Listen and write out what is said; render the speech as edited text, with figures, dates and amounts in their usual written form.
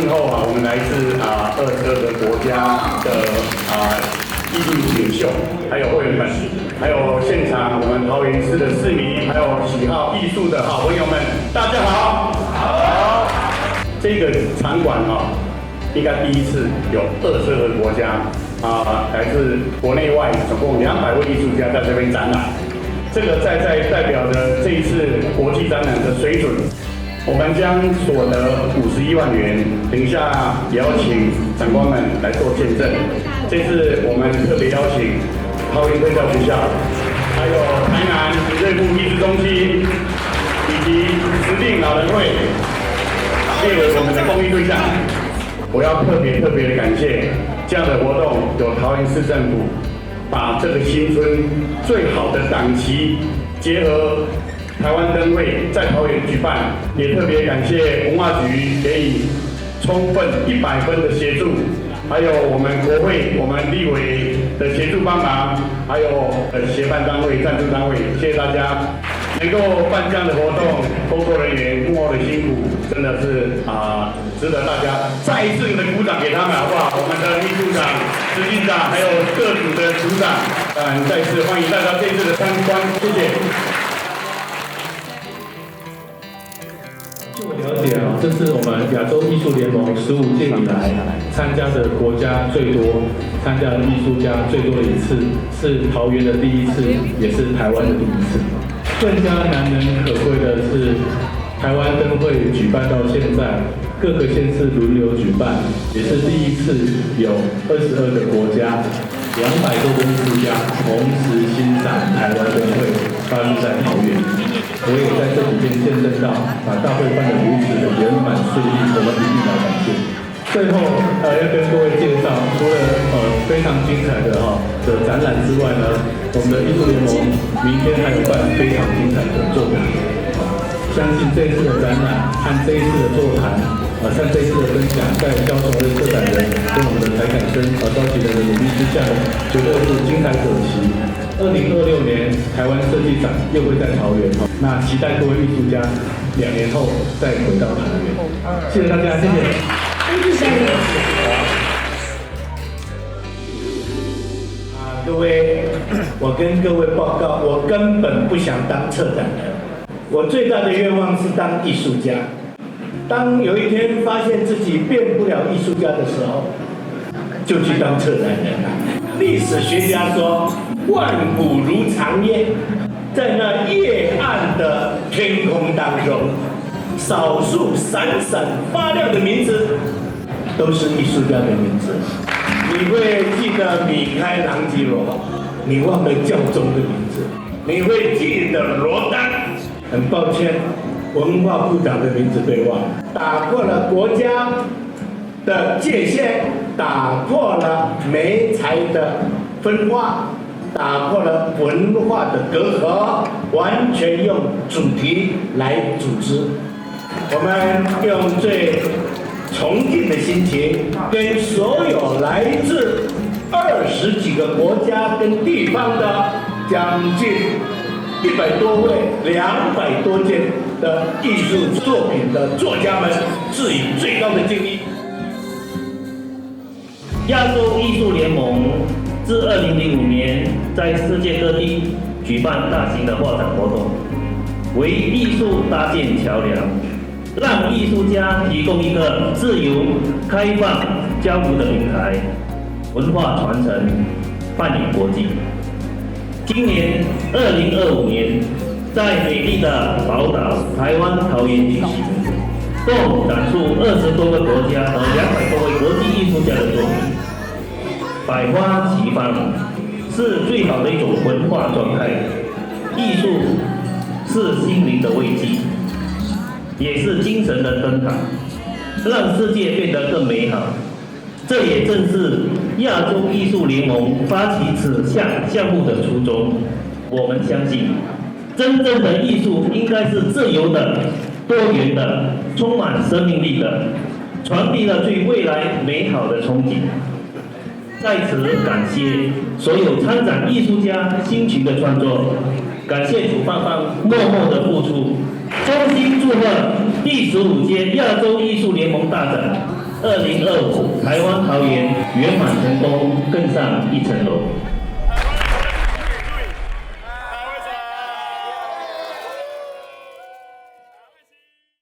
问候我们来自22个国家的艺术领袖，还有会员们，还有现场我们桃园市的市民，还有喜好艺术的好朋友们，大家好。好。这个场馆应该第一次有22个国家来自国内外总共200位艺术家在这边展览。这个在代表着这一次国际展览的水准。我们将所得51万元，等一下邀请长官们来做见证。这次我们特别邀请桃园特教学校，还有台南瑞富艺术中心，以及石碇老人会列为我们的公益对象。我要特别的感谢这样的活动，有桃园市政府把这个新春最好的档期结合台湾灯会在桃园举办，也特别感谢文化局给予充分100分的协助，还有我们国会、我们立委的协助帮忙，还有协办单位、赞助单位，谢谢大家。能够办这样的活动，工作人员幕后的辛苦，真的是值得大家再一次的鼓掌给他们，好不好？我们的秘书长、执行长，还有各组的组长，当然再次欢迎大家这次的参观，谢谢。据我了解这是我们亚洲艺术联盟15届以来参加的国家最多、参加的艺术家最多的一次，是桃园的第一次，也是台湾的第一次。更加难能可贵的是，台湾灯会举办到现在，各个县市轮流举办，也是第一次有22个国家、200多个艺术家同时欣赏台湾灯会发生在桃园。我也在这里边见证到，把大会办得如此的圆满顺利，我们一定要感谢。最后要跟各位介绍，除了非常精彩的展览之外呢，我们的艺术联盟明天还有办非常精彩的座谈。相信这一次的展览和这一次的座谈，像这一次的分享，在高雄的策展人跟我们的才感生召集人的努力之下呢，绝对是精彩可期。2026年台湾设计展又会在桃园，那期待各位艺术家2年后再回到桃园。谢谢大家，谢谢。各位，我跟各位报告，我根本不想当策展人，我最大的愿望是当艺术家。当有一天发现自己变不了艺术家的时候，就去当策展人了。历史学家说，万古如长夜，在那夜暗的天空当中，少数闪闪发亮的名字，都是艺术家的名字。你会记得米开朗基罗，你忘了教宗的名字；你会记得罗丹，很抱歉，文化部长的名字被忘了。打破了国家的界限，打破了媒材的分化，打破了文化的隔阂，完全用主题来组织。我们用最崇敬的心情，跟所有来自20几个国家跟地方的将近100多位、200多件的艺术作品的作家们，致以最高的敬意。亚洲艺术联盟自2005年在世界各地举办大型的画展活动，为艺术搭建桥梁，让艺术家提供一个自由、开放、交流的平台，文化传承蔓延国际。今年2025年，在美丽的宝岛台湾桃园举行，共展出20多个国家和200多位国际艺术家的作品，百花齐放，是最好的一种文化状态。艺术是心灵的慰藉，也是精神的灯塔，让世界变得更美好。这也正是亚洲艺术联盟发起此项目的初衷。我们相信，真正的艺术应该是自由的、多元的、充满生命力的，传递了对未来美好的憧憬。在此感谢所有参展艺术家辛勤的创作，感谢主办方默默的付出，衷心祝贺第15届亚洲艺术联盟大展2025台湾桃园圆满成功更上一层楼。